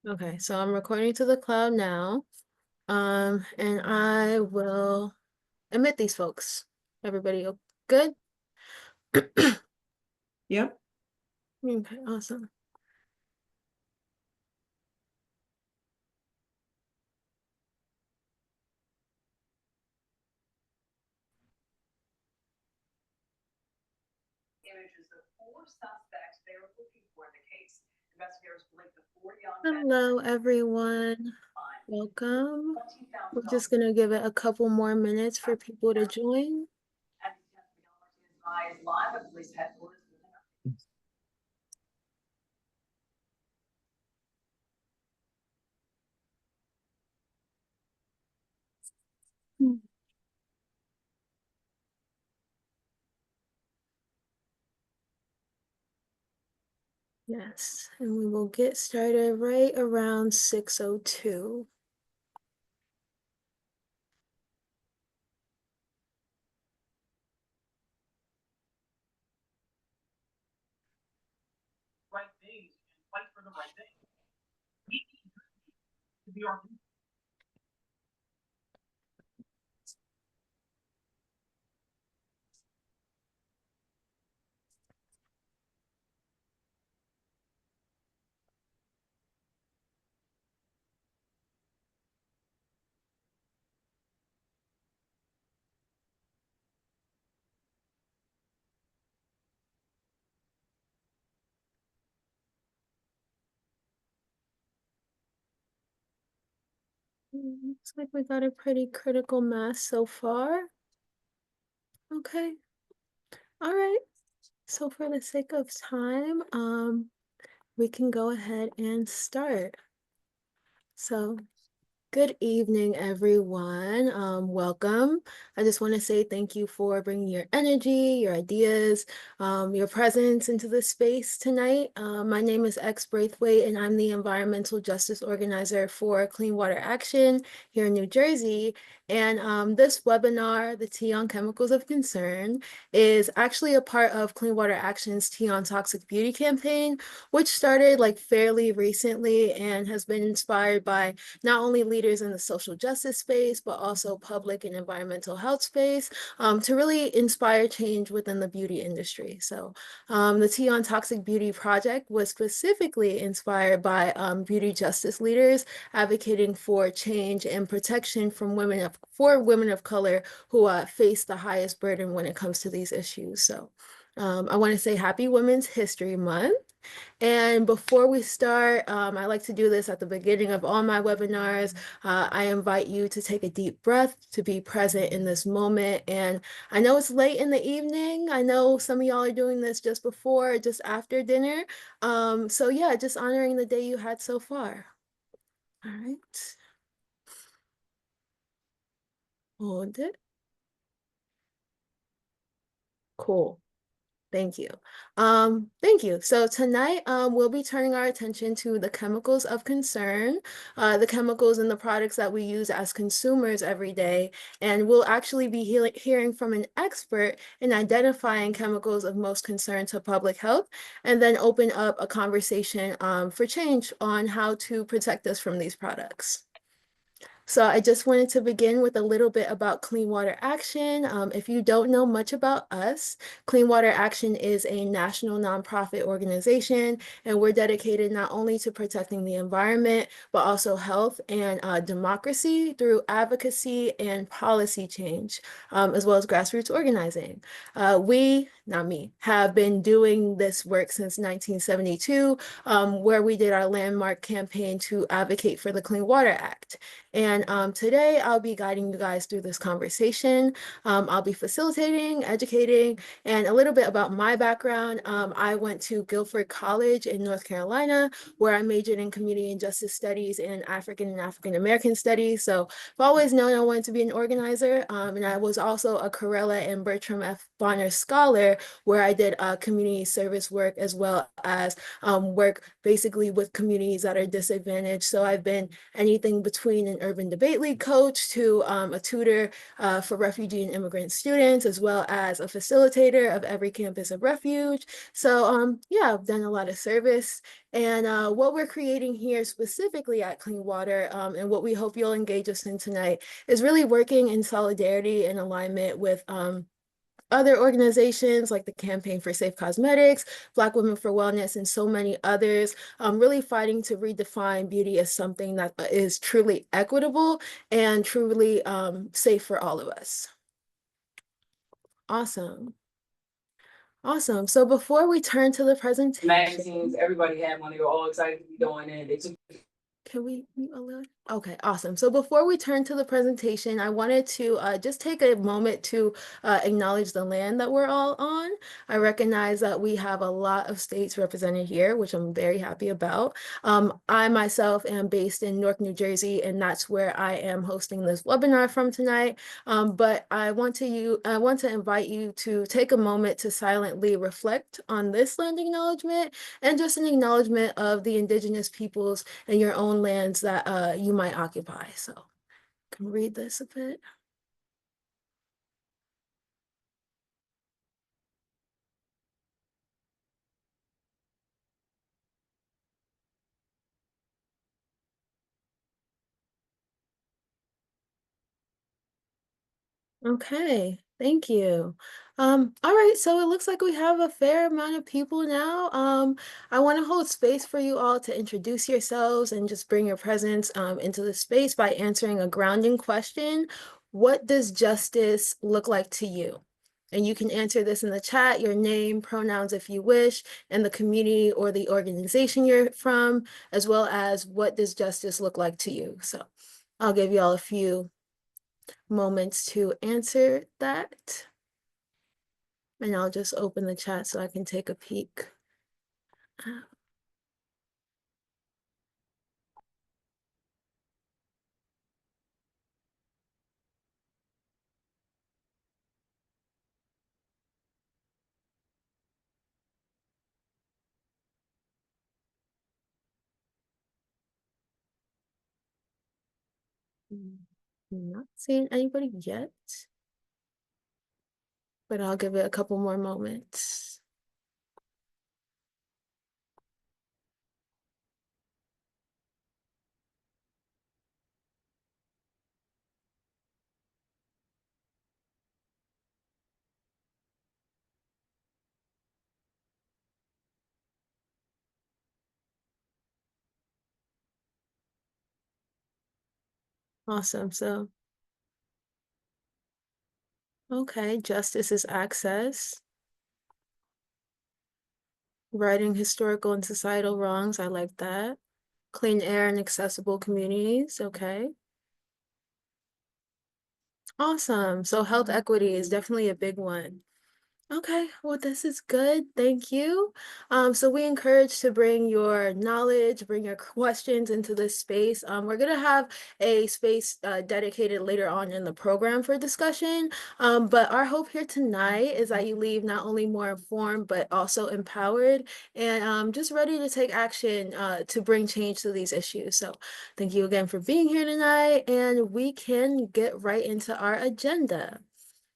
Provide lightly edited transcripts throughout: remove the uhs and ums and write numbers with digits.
Okay, so I'm recording to the cloud now. And I will admit these folks. Everybody good? Yep. Okay, awesome. Images of four suspects they were looking for in the case. Investigators believe the four young men. Hello, everyone. Welcome. We're just gonna give it a couple more minutes for people to join. And is live at police headquarters. Yes, and we will get started right around 6:02. Right things and fight for the right thing. To be our Looks like we got a pretty critical mass so far. Okay. All right. So for the sake of time, we can go ahead and start. So good evening, everyone. Welcome. I just want to say thank you for bringing your energy, your ideas, your presence into this space tonight. My name is X Braithwaite, and I'm the environmental justice organizer for Clean Water Action here in New Jersey. And this webinar, the Tea on Chemicals of Concern, is actually a part of Clean Water Action's Tea on Toxic Beauty campaign, which started like fairly recently and has been inspired by not only leaders in the social justice space, but also public and environmental health space to really inspire change within the beauty industry. So the Tea on Toxic Beauty project was specifically inspired by beauty justice leaders advocating for change and protection from for women of color who face the highest burden when it comes to these issues. So I want to say Happy Women's History Month. And before we start, I like to do this at the beginning of all my webinars. I invite you to take a deep breath, to be present in this moment. And I know it's late in the evening. I know some of y'all are doing this just before, just after dinner. So yeah, just honoring the day you had so far. All right. Hold it. Cool. Thank you. Thank you. So tonight, we'll be turning our attention to the chemicals of concern, the chemicals and the products that we use as consumers every day. And we'll actually be hearing from an expert in identifying chemicals of most concern to public health, and then open up a conversation for change on how to protect us from these products. So I just wanted to begin with a little bit about Clean Water Action. If you don't know much about us, Clean Water Action is a national nonprofit organization, and we're dedicated not only to protecting the environment, but also health and democracy through advocacy and policy change, as well as grassroots organizing. Not me, have been doing this work since 1972, where we did our landmark campaign to advocate for the Clean Water Act. And today I'll be guiding you guys through this conversation. I'll be facilitating, educating, and a little bit about my background. I went to Guilford College in North Carolina, where I majored in community and justice studies and African American studies. So I've always known I wanted to be an organizer. And I was also a Corella and Bertram F. Bonner Scholar, where I did community service work as well as work basically with communities that are disadvantaged. So I've been anything between an urban Urban Debate League coach to a tutor for refugee and immigrant students, as well as a facilitator of every campus of refuge. So yeah, I've done a lot of service. And what we're creating here specifically at Clean Water, and what we hope you'll engage us in tonight, is really working in solidarity and alignment with other organizations like the Campaign for Safe Cosmetics, Black Women for Wellness, and so many others, really fighting to redefine beauty as something that is truly equitable and truly safe for all of us. Awesome. Awesome. So before we turn to the presentation, magazines, everybody had one. They were all excited to be going in. They took. can we mute a little? Okay, awesome. So before we turn to the presentation, I wanted to just take a moment to acknowledge the land that we're all on. I recognize that we have a lot of states represented here, which I'm very happy about. I myself am based in Newark, New Jersey, and that's where I am hosting this webinar from tonight. But I want to invite you to take a moment to silently reflect on this land acknowledgement and just an acknowledgement of the indigenous peoples and your own lands that you might occupy. So I can read this a bit. Okay, thank you. All right, so it looks like we have a fair amount of people now. I want to hold space for you all to introduce yourselves and just bring your presence into the space by answering a grounding question. What does justice look like to you? And you can answer this in the chat, your name, pronouns if you wish, and the community or the organization you're from, as well as what does justice look like to you? So I'll give you all a few moments to answer that. And I'll just open the chat so I can take a peek. I'm not seeing anybody yet, but I'll give it a couple more moments. Awesome. So, okay, justice is access. Righting historical and societal wrongs. I like that. Clean air and accessible communities. Okay. Awesome. So health equity is definitely a big one. Okay, well, this is good. Thank you. So we encourage to bring your knowledge, bring your questions into this space. We're gonna have a space dedicated later on in the program for discussion. But our hope here tonight is that you leave not only more informed, but also empowered and just ready to take action to bring change to these issues. So thank you again for being here tonight, and we can get right into our agenda.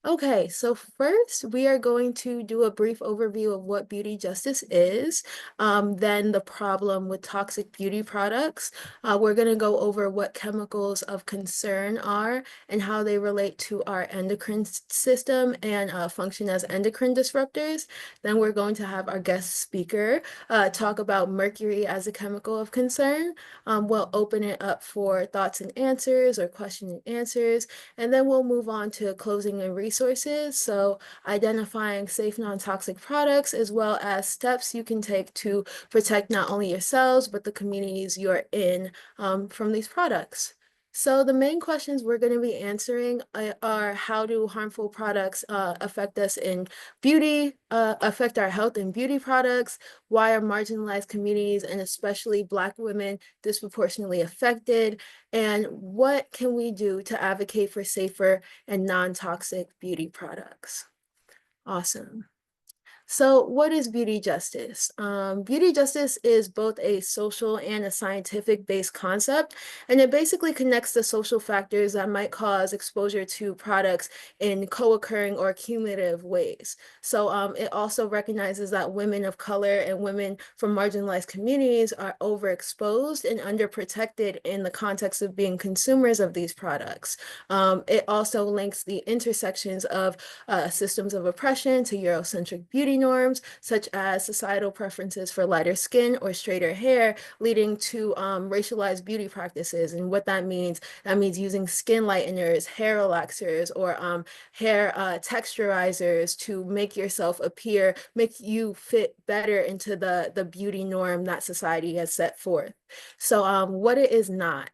Okay, so first we are going to do a brief overview of what beauty justice is, then the problem with toxic beauty products. We're going to go over what chemicals of concern are and how they relate to our endocrine system and function as endocrine disruptors. Then we're going to have our guest speaker talk about mercury as a chemical of concern. We'll open it up for thoughts and answers or question and answers. And then we'll move on to closing and resources. So identifying safe non-toxic products, as well as steps you can take to protect not only yourselves, but the communities you're in from these products. So the main questions we're going to be answering are how do harmful products affect us in beauty, affect our health in beauty products? Why are marginalized communities and especially Black women disproportionately affected? And what can we do to advocate for safer and non-toxic beauty products? Awesome. So what is beauty justice? Beauty justice is both a social and a scientific based concept, and it basically connects the social factors that might cause exposure to products in co-occurring or cumulative ways. So it also recognizes that women of color and women from marginalized communities are overexposed and underprotected in the context of being consumers of these products. It also links the intersections of systems of oppression to Eurocentric beauty norms, such as societal preferences for lighter skin or straighter hair, leading to racialized beauty practices. And what that means using skin lighteners, hair relaxers, or hair texturizers to make yourself appear, make you fit better into the beauty norm that society has set forth. So what it is not.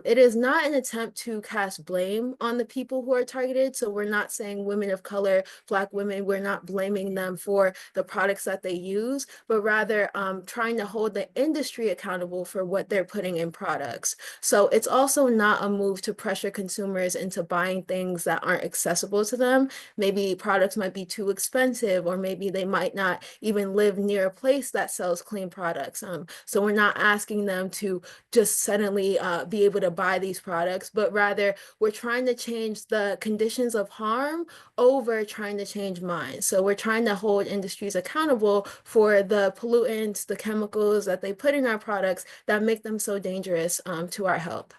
It is not an attempt to cast blame on the people who are targeted. So we're not saying women of color, Black women, we're not blaming them for the products that they use, but rather trying to hold the industry accountable for what they're putting in products. So it's also not a move to pressure consumers into buying things that aren't accessible to them. Maybe products might be too expensive, or maybe they might not even live near a place that sells clean products. So we're not asking them to just suddenly be able to buy these products, but rather we're trying to change the conditions of harm over trying to change minds. So we're trying to hold industries accountable for the pollutants, the chemicals that they put in our products that make them so dangerous to our health.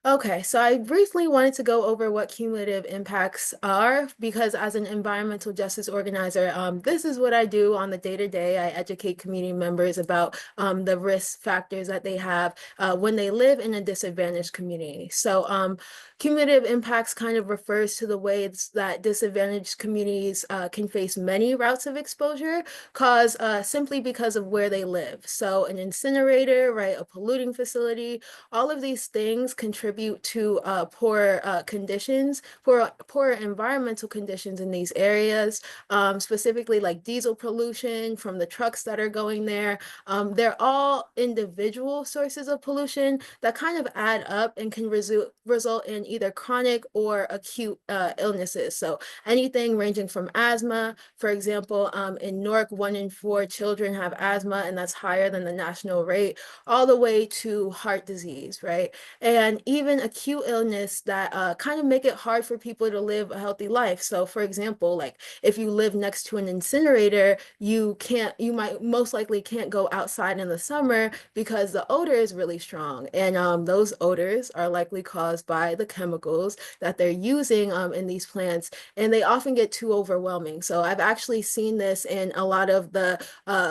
Okay, so I briefly wanted to go over what cumulative impacts are, because as an environmental justice organizer, this is what I do on the day-to-day. I educate community members about the risk factors that they have when they live in a disadvantaged community. So cumulative impacts kind of refers to the ways that disadvantaged communities can face many routes of exposure caused simply because of where they live. So an incinerator, right, a polluting facility, all of these things contribute to poor conditions, poor environmental conditions in these areas, specifically like diesel pollution from the trucks that are going there. They're all individual sources of pollution that kind of add up and can result in either chronic or acute illnesses. So anything ranging from asthma, for example, in Newark, 1 in 4 children have asthma, and that's higher than the national rate, all the way to heart disease, right? And even acute illness that kind of make it hard for people to live a healthy life. So for example, like if you live next to an incinerator, you might most likely can't go outside in the summer because the odor is really strong. And those odors are likely caused by the chemicals that they're using in these plants, and they often get too overwhelming. So I've actually seen this in a lot of the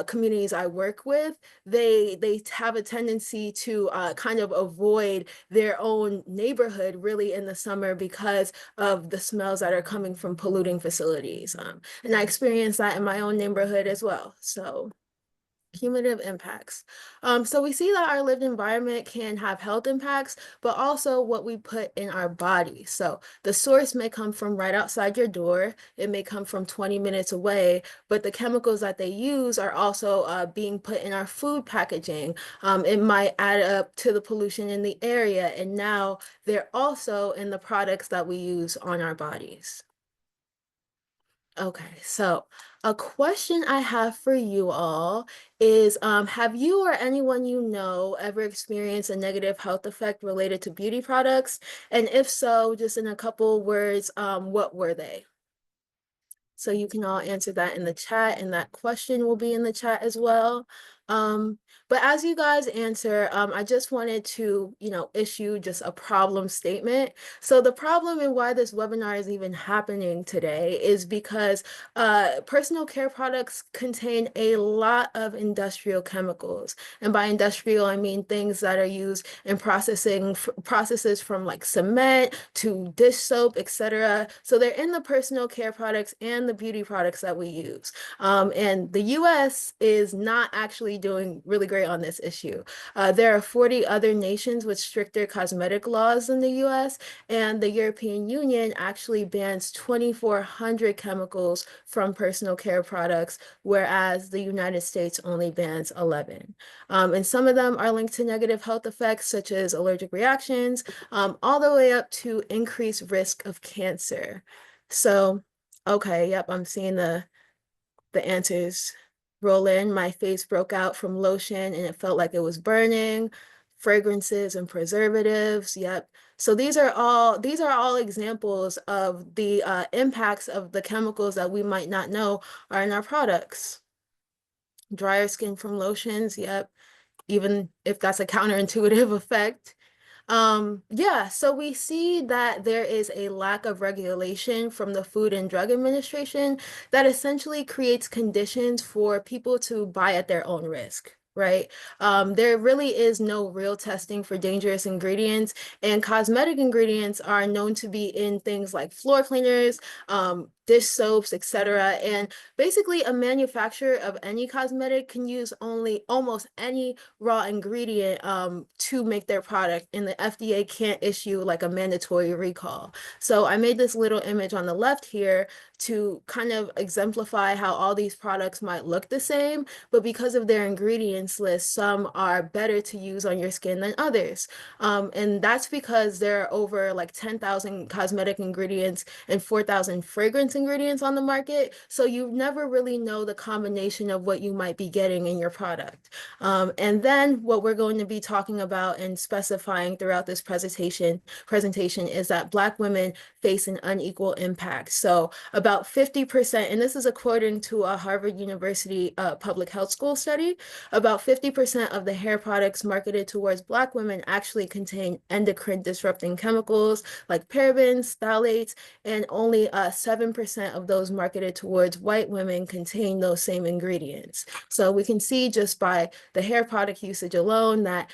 communities I work with. They have a tendency to kind of avoid their own neighborhood really in the summer because of the smells that are coming from polluting facilities. And I experienced that in my own neighborhood as well. So cumulative impacts. So we see that our lived environment can have health impacts, but also what we put in our body. So the source may come from right outside your door. It may come from 20 minutes away, but the chemicals that they use are also being put in our food packaging. It might add up to the pollution in the area, and now they're also in the products that we use on our bodies. Okay, so a question I have for you all is, have you or anyone you know ever experienced a negative health effect related to beauty products? And if so, just in a couple words, what were they? So you can all answer that in the chat, and that question will be in the chat as well. But as you guys answer, I just wanted to, issue just a problem statement. So the problem and why this webinar is even happening today is because personal care products contain a lot of industrial chemicals. And by industrial, I mean things that are used in processes from like cement to dish soap, etc. So they're in the personal care products and the beauty products that we use. And the US is not actually doing really great on this issue. There are 40 other nations with stricter cosmetic laws than the US, and the European Union actually bans 2,400 chemicals from personal care products, whereas the United States only bans 11. And some of them are linked to negative health effects, such as allergic reactions, all the way up to increased risk of cancer. So Okay, yep, I'm seeing the answers roll in. My face broke out from lotion and it felt like it was burning. Fragrances and preservatives. Yep. So these are all examples of the impacts of the chemicals that we might not know are in our products. Drier skin from lotions. Yep. Even if that's a counterintuitive effect. Yeah, so we see that there is a lack of regulation from the Food and Drug Administration that essentially creates conditions for people to buy at their own risk, right? There really is no real testing for dangerous ingredients, and cosmetic ingredients are known to be in things like floor cleaners, dish soaps, etc. And basically, a manufacturer of any cosmetic can use only almost any raw ingredient to make their product, and the FDA can't issue like a mandatory recall. So I made this little image on the left here to kind of exemplify how all these products might look the same, but because of their ingredients list, some are better to use on your skin than others. And that's because there are over like 10,000 cosmetic ingredients and 4,000 fragrance ingredients on the market. So you never really know the combination of what you might be getting in your product. And then what we're going to be talking about and specifying throughout this presentation is that Black women face an unequal impact. So about 50%, and this is according to a Harvard University public health school study, about 50% of the hair products marketed towards Black women actually contain endocrine disrupting chemicals like parabens, phthalates, and only 7% of those marketed towards white women contain those same ingredients. So we can see just by the hair product usage alone that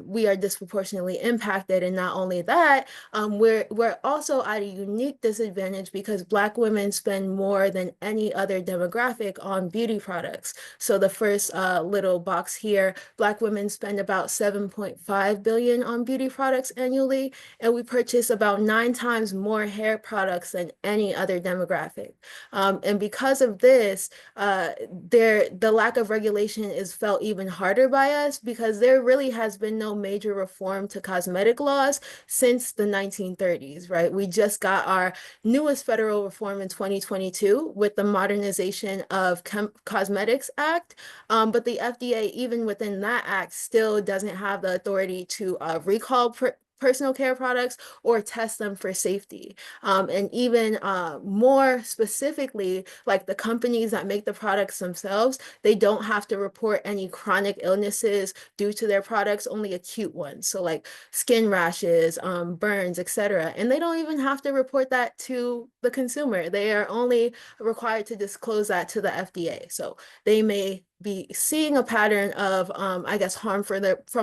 we are disproportionately impacted. And not only that, we're also at a unique disadvantage because Black women spend more than any other demographic on beauty products. So the first little box here, Black women spend about 7.5 billion on beauty products annually, and we purchase about 9 times more hair products than any other demographic. And because of this, the lack of regulation is felt even harder by us because there really has been no major reform to cosmetic laws since the 1930s, right? We just got our newest federal reform in 2022 with the Modernization of Cosmetics Act, but the FDA, even within that act, still doesn't have the authority to recall personal care products or test them for safety. And even more specifically, like the companies that make the products themselves, they don't have to report any chronic illnesses due to their products, only acute ones. So like skin rashes, burns, etc. And they don't even have to report that to the consumer. They are only required to disclose that to the FDA. So they may be seeing a pattern of, I guess, harm from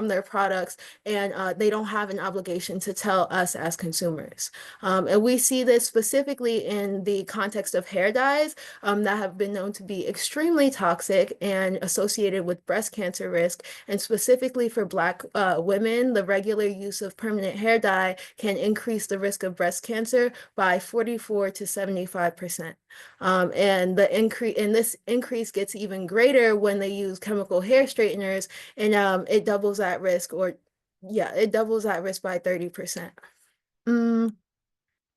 their products, and they don't have an obligation to tell us as consumers. And we see this specifically in the context of hair dyes that have been known to be extremely toxic and associated with breast cancer risk. And specifically for Black women, the regular use of permanent hair dye can increase the risk of breast cancer by 44 to 75%. And this increase gets even greater when they use chemical hair straighteners, and it doubles that risk, or yeah, it doubles that risk by 30%.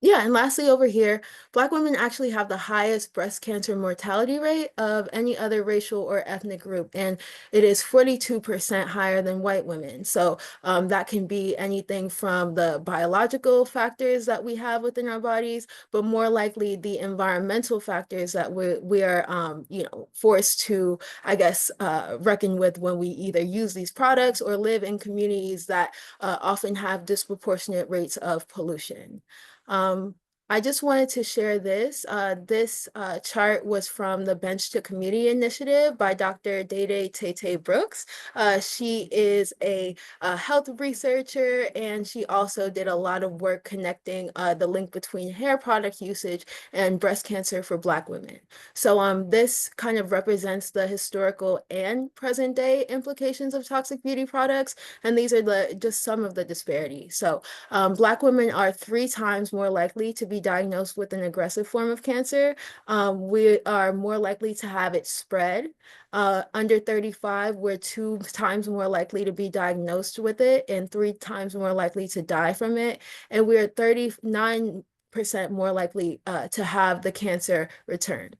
Yeah, and lastly over here, Black women actually have the highest breast cancer mortality rate of any other racial or ethnic group, and it is 42% higher than white women. So that can be anything from the biological factors that we have within our bodies, but more likely the environmental factors that we are, forced to, I guess, reckon with when we either use these products or live in communities that often have disproportionate rates of pollution. I just wanted to share this. This chart was from the Bench to Community Initiative by Dr. Dede Teteh-Brooks. She is a health researcher, and she also did a lot of work connecting the link between hair product usage and breast cancer for Black women. So this kind of represents the historical and present day implications of toxic beauty products, and these are just some of the disparities. So Black women are 3 times more likely to be diagnosed with an aggressive form of cancer. We are more likely to have it spread. Under 35, we're 2 times more likely to be diagnosed with it and 3 times more likely to die from it. And we are 39 30% more likely to have the cancer return.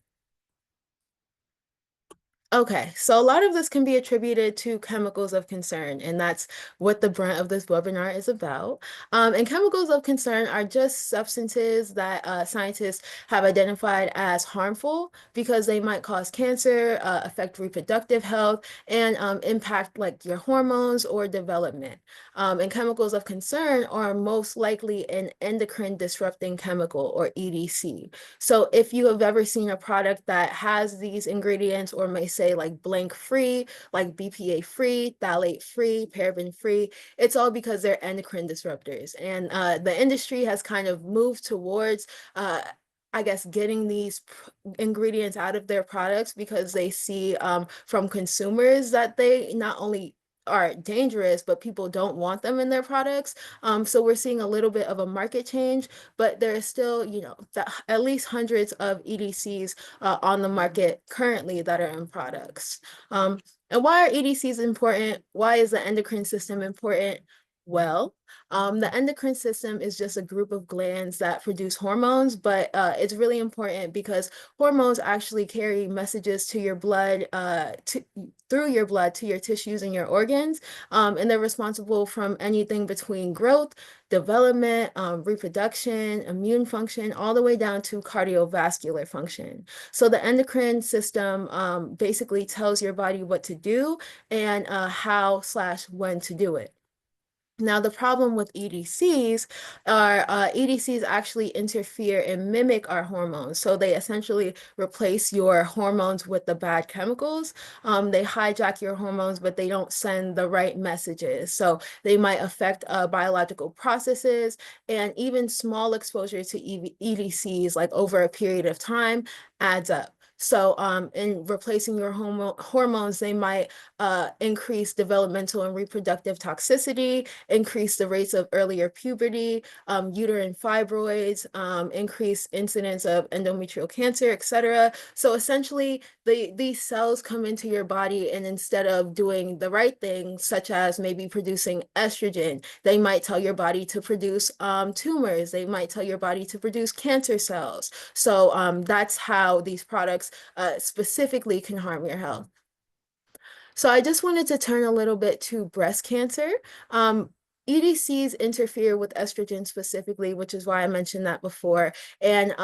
Okay, so a lot of this can be attributed to chemicals of concern, and that's what the brunt of this webinar is about. And chemicals of concern are just substances that scientists have identified as harmful because they might cause cancer, affect reproductive health, and impact like your hormones or development. And chemicals of concern are most likely an endocrine disrupting chemical or EDC. So if you have ever seen a product that has these ingredients or may say like blank free, like BPA free, phthalate free, paraben free, it's all because they're endocrine disruptors. And the industry has kind of moved towards I guess getting these ingredients out of their products because they see from consumers that they not only are dangerous, but people don't want them in their products. So we're seeing a little bit of a market change, but there is still, you know, at least hundreds of EDCs on the market currently that are in products. And why are EDCs important? Why is the endocrine system important? Well, the endocrine system is just a group of glands that produce hormones, but it's really important because hormones actually carry messages to your blood, through your blood to your tissues and your organs, and they're responsible from anything between growth, development, reproduction, immune function, all the way down to cardiovascular function. So the endocrine system basically tells your body what to do and how/when to do it. Now, the problem with EDCs are EDCs actually interfere and mimic our hormones. So they essentially replace your hormones with the bad chemicals. They hijack your hormones, but they don't send the right messages. So they might affect biological processes, and even small exposure to EDCs, like over a period of time, adds up. So in replacing your hormones, they might increase developmental and reproductive toxicity, increase the rates of earlier puberty, uterine fibroids, increase incidence of endometrial cancer, etc. So essentially, these cells come into your body, and instead of doing the right thing, such as maybe producing estrogen, they might tell your body to produce tumors. They might tell your body to produce cancer cells. So that's how these products specifically can harm your health. So I just wanted to turn a little bit to breast cancer. EDCs interfere with estrogen specifically, which is why I mentioned that before. And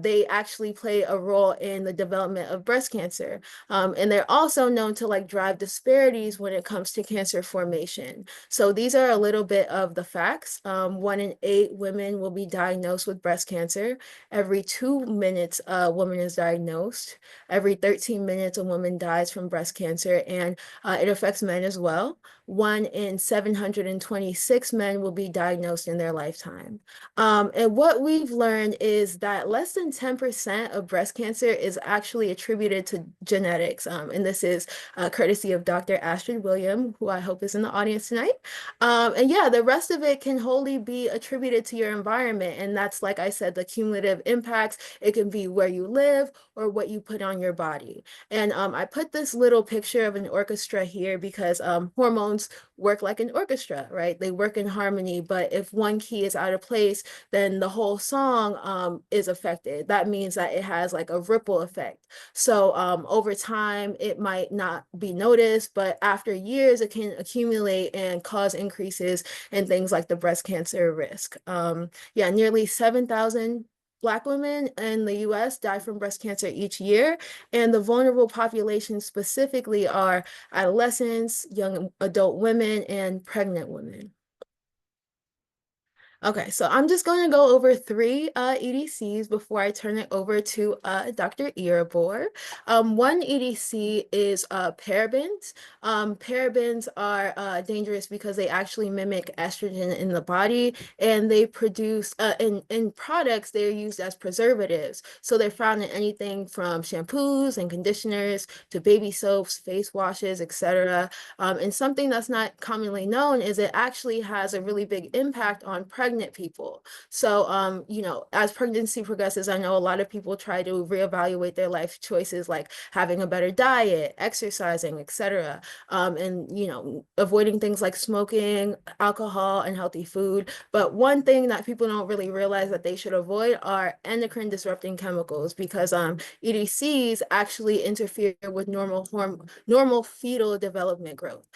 they actually play a role in the development of breast cancer. And they're also known to like drive disparities when it comes to cancer formation. So these are a little bit of the facts. 1 in 8 women will be diagnosed with breast cancer. Every 2 minutes, a woman is diagnosed. Every 13 minutes, a woman dies from breast cancer, and it affects men as well. 1 in 726 men will be diagnosed in their lifetime. And what we've learned is that less than 10% of breast cancer is actually attributed to genetics. And this is courtesy of Dr. Astrid William, who I hope is in the audience tonight. And yeah, the rest of it can wholly be attributed to your environment. And that's, like I said, the cumulative impacts. It can be where you live or what you put on your body. And I put this little picture of an orchestra here because hormones work like an orchestra, right? They work in harmony, but if one key is out of place, then the whole song is affected. That means that it has like a ripple effect. So over time, it might not be noticed, but after years, it can accumulate and cause increases in things like the breast cancer risk. Yeah, nearly 7,000 Black women in the US die from breast cancer each year, and the vulnerable population specifically are adolescents, young adult women, and pregnant women. Okay, so I'm just going to go over 3 EDCs before I turn it over to Dr. Irabor. One EDC is parabens. Parabens are dangerous because they actually mimic estrogen in the body, and they produce, in products, they're used as preservatives. So they're found in anything from shampoos and conditioners to baby soaps, face washes, etc. And something that's not commonly known is it actually has a really big impact on pregnancy pregnant people. So, you know, as pregnancy progresses, I know a lot of people try to reevaluate their life choices, like having a better diet, exercising, etc. And, you know, avoiding things like smoking, alcohol, and healthy food. But one thing that people don't really realize that they should avoid are endocrine disrupting chemicals, because EDCs actually interfere with normal fetal development growth.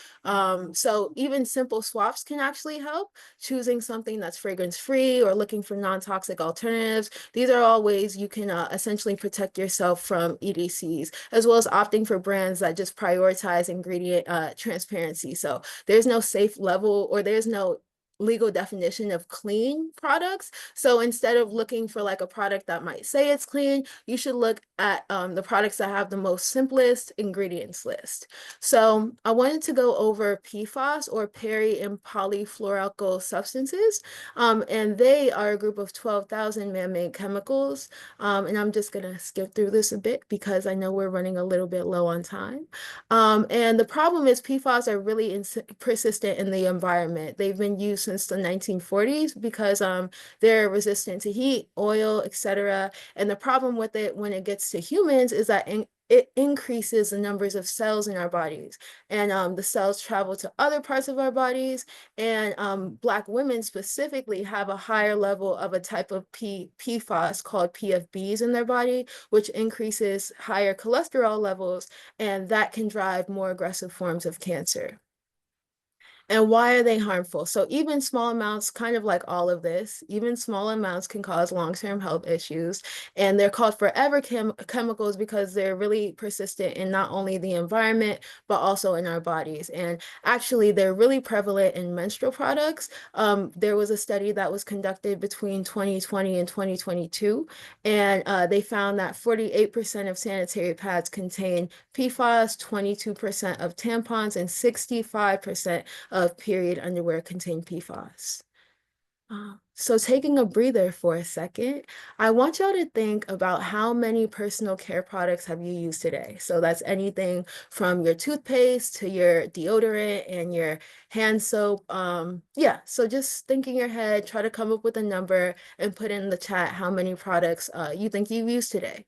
So even simple swaps can actually help. Choosing something that's fragrance free or looking for non-toxic alternatives. These are all ways you can essentially protect yourself from EDCs, as well as opting for brands that just prioritize ingredient transparency. So there's no safe level, or there's no legal definition of clean products. So instead of looking for like a product that might say it's clean, you should look at the products that have the most simplest ingredients list. So I wanted to go over PFAS, or peri and polyfluoroalkyl substances, and they are a group of 12,000 man-made chemicals. And I'm just gonna skip through this a bit because I know we're running a little bit low on time. And the problem is PFAS are really persistent in the environment. They've been used since the 1940s because they're resistant to heat, oil, etc. And the problem with it when it gets to humans is that it increases the numbers of cells in our bodies, and the cells travel to other parts of our bodies. And Black women specifically have a higher level of a type of PFAS called PFBs in their body, which increases higher cholesterol levels, and that can drive more aggressive forms of cancer. And why are they harmful? So even small amounts, kind of like all of this, even small amounts can cause long-term health issues. And they're called forever chemicals because they're really persistent in not only the environment, but also in our bodies. And actually, they're really prevalent in menstrual products. There was a study that was conducted between 2020 and 2022, and they found that 48% of sanitary pads contain PFAS, 22% of tampons, and 65% of period underwear contain PFAS. So taking a breather for a second, I want y'all to think about how many personal care products have you used today. So that's anything from your toothpaste to your deodorant and your hand soap. Yeah, so just think in your head, try to come up with a number and put in the chat how many products you think you've used today.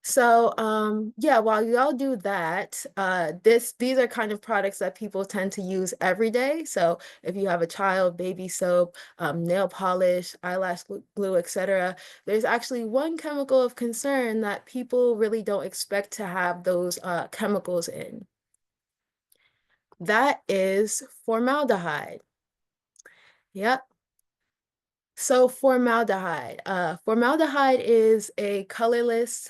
So yeah, while y'all do that, these are kind of products that people tend to use every day. So if you have a child, baby soap, nail polish, eyelash glue, etc., there's actually one chemical of concern that people really don't expect to have those chemicals in. That is formaldehyde. Yep. So formaldehyde. Formaldehyde is a colorless,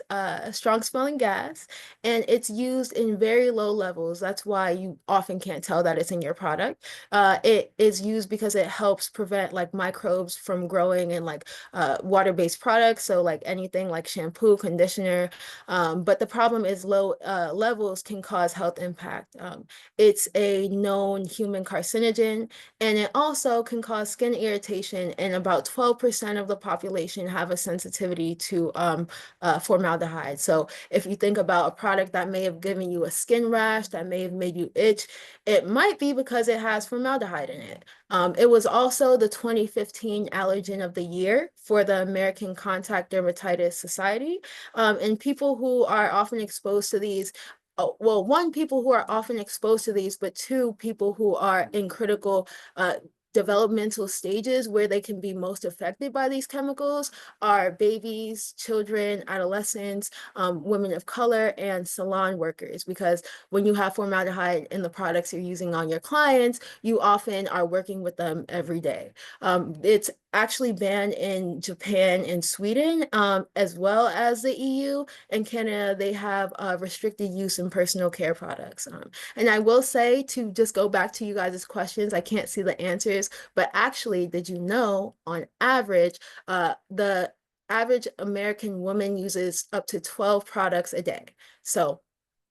strong-smelling gas, and it's used in very low levels. That's why you often can't tell that it's in your product. It is used because it helps prevent like microbes from growing in like water-based products, so like anything like shampoo, conditioner. But the problem is low levels can cause health impact. It's a known human carcinogen, and it also can cause skin irritation, and about 12% of the population have a sensitivity to formaldehyde. So if you think about a product that may have given you a skin rash, that may have made you itch, it might be because it has formaldehyde in it. It was also the 2015 allergen of the year for the American Contact Dermatitis Society. And people who are often exposed to these, well, one, people who are often exposed to these, but two, people who are in critical developmental stages where they can be most affected by these chemicals are babies, children, adolescents, women of color, and salon workers. Because when you have formaldehyde in the products you're using on your clients, you often are working with them every day. It's actually banned in Japan and Sweden, as well as the EU. And Canada, they have restricted use in personal care products. And I will say, to just go back to you guys' questions, I can't see the answers, but actually, did you know on average, the average American woman uses up to 12 products a day? So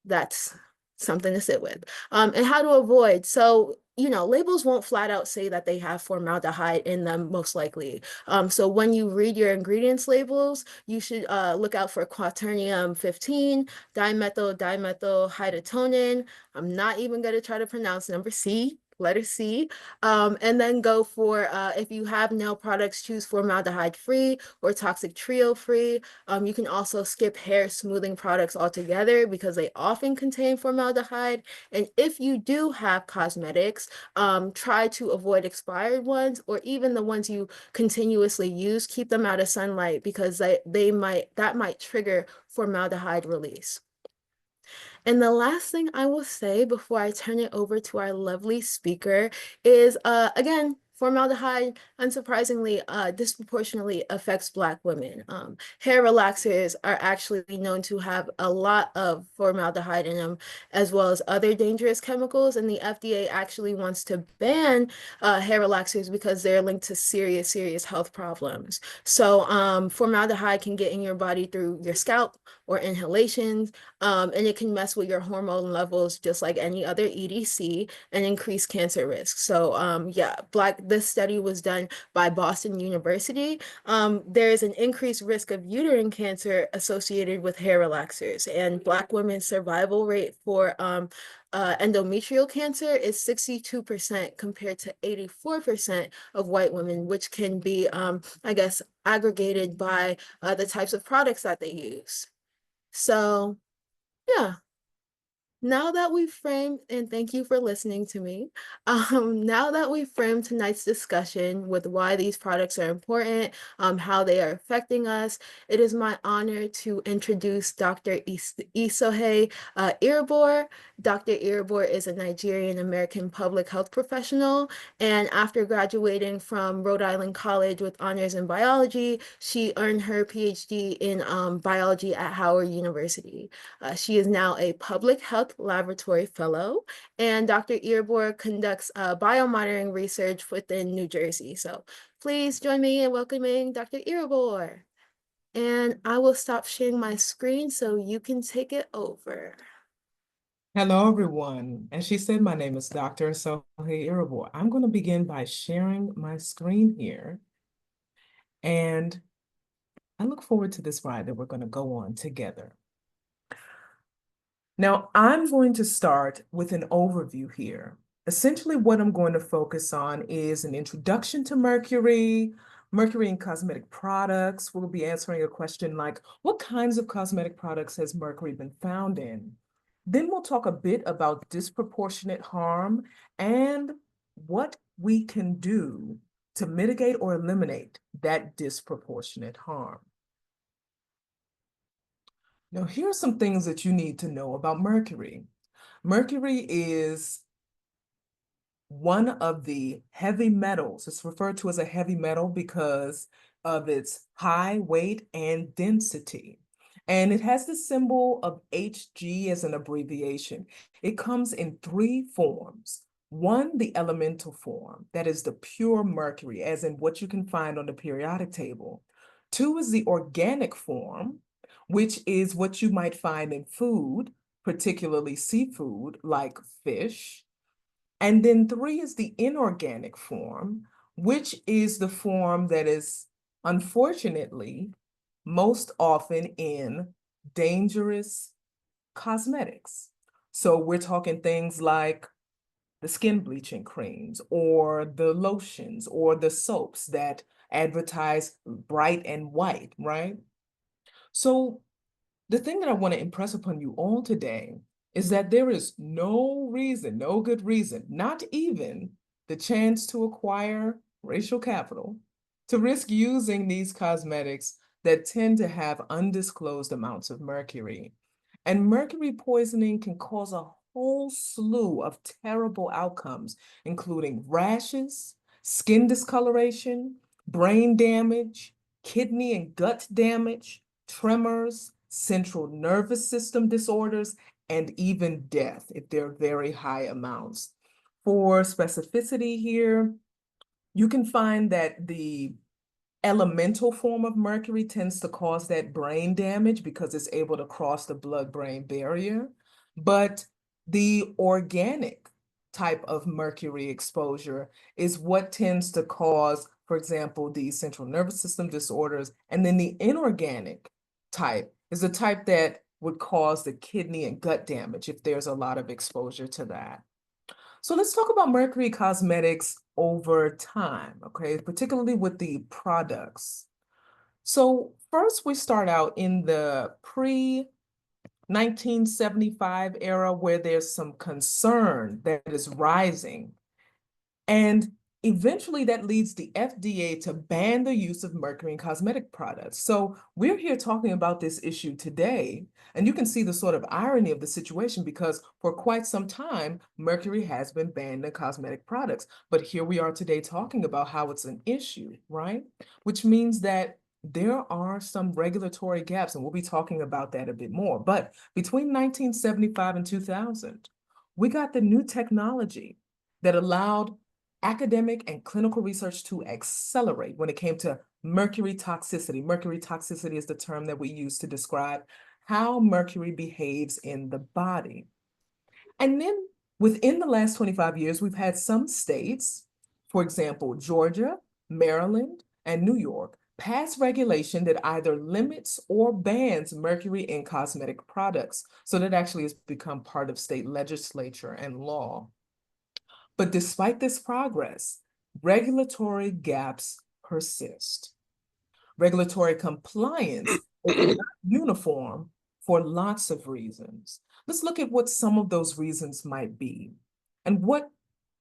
that's something to sit with. And how to avoid. So, you know, labels won't flat out say that they have formaldehyde in them, most likely. So when you read your ingredients labels, you should look out for quaternium 15, dimethyl hydrotonin. I'm not even going to try to pronounce number C. letter C. And then go for, if you have nail products, choose formaldehyde-free or toxic trio-free. You can also skip hair smoothing products altogether because they often contain formaldehyde. And if you do have cosmetics, try to avoid expired ones, or even the ones you continuously use, keep them out of sunlight because that might trigger formaldehyde release. And the last thing I will say before I turn it over to our lovely speaker is, again, formaldehyde, unsurprisingly, disproportionately affects Black women. Hair relaxers are actually known to have a lot of formaldehyde in them, as well as other dangerous chemicals. And the FDA actually wants to ban hair relaxers because they're linked to serious, serious health problems. So formaldehyde can get in your body through your scalp or inhalations, and it can mess with your hormone levels just like any other EDC and increase cancer risk. So yeah, this study was done by Boston University. There is an increased risk of uterine cancer associated with hair relaxers, and Black women's survival rate for endometrial cancer is 62% compared to 84% of white women, which can be, I guess, aggregated by the types of products that they use. So yeah, now that we've framed, and thank you for listening to me, now that we've framed tonight's discussion with why these products are important, how they are affecting us, it is my honor to introduce Dr. Esohe Irabor. Dr. Irabor is a Nigerian-American public health professional, and after graduating from Rhode Island College with honors in biology, she earned her Ph.D. in biology at Howard University. She is now a public health laboratory fellow, and Dr. Irabor conducts biomonitoring research within New Jersey. So please join me in welcoming Dr. Irabor. And I will stop sharing my screen so you can take it over. Hello, everyone. As she said, my name is Dr. Esohe Irabor. I'm going to begin by sharing my screen here. And I look forward to this ride that we're going to go on together. Now, I'm going to start with an overview here. Essentially, what I'm going to focus on is an introduction to mercury, mercury in cosmetic products. We'll be answering a question like, what kinds of cosmetic products has mercury been found in? Then we'll talk a bit about disproportionate harm and what we can do to mitigate or eliminate that disproportionate harm. Now, here are some things that you need to know about mercury. Mercury is one of the heavy metals. It's referred to as a heavy metal because of its high weight and density. And it has the symbol of Hg as an abbreviation. It comes in three forms. One, the elemental form, that is the pure mercury, as in what you can find on the periodic table. Two is the organic form, which is what you might find in food, particularly seafood like fish. And then three is the inorganic form, which is the form that is unfortunately most often in dangerous cosmetics. So we're talking things like the skin bleaching creams or the lotions or the soaps that advertise bright and white, right? So the thing that I want to impress upon you all today is that there is no reason, no good reason, not even the chance to acquire racial capital, to risk using these cosmetics that tend to have undisclosed amounts of mercury. And mercury poisoning can cause a whole slew of terrible outcomes, including rashes, skin discoloration, brain damage, kidney and gut damage, tremors, central nervous system disorders, and even death if they're very high amounts. For specificity here, you can find that the elemental form of mercury tends to cause that brain damage because it's able to cross the blood-brain barrier. But the organic type of mercury exposure is what tends to cause, for example, the central nervous system disorders. And then the inorganic type is the type that would cause the kidney and gut damage if there's a lot of exposure to that. So let's talk about mercury cosmetics over time, okay, particularly with the products. So first we start out in the pre-1975 era where there's some concern that is rising. And eventually that leads the FDA to ban the use of mercury in cosmetic products. So we're here talking about this issue today, and you can see the sort of irony of the situation because for quite some time, mercury has been banned in cosmetic products. But here we are today talking about how it's an issue, right? Which means that there are some regulatory gaps, and we'll be talking about that a bit more. But between 1975 and 2000, we got the new technology that allowed academic and clinical research to accelerate when it came to mercury toxicity. Mercury toxicity is the term that we use to describe how mercury behaves in the body. And then within the last 25 years, we've had some states, for example, Georgia, Maryland, and New York, pass regulation that either limits or bans mercury in cosmetic products. So that actually has become part of state legislature and law. But despite this progress, regulatory gaps persist. Regulatory compliance is not uniform for lots of reasons. Let's look at what some of those reasons might be and what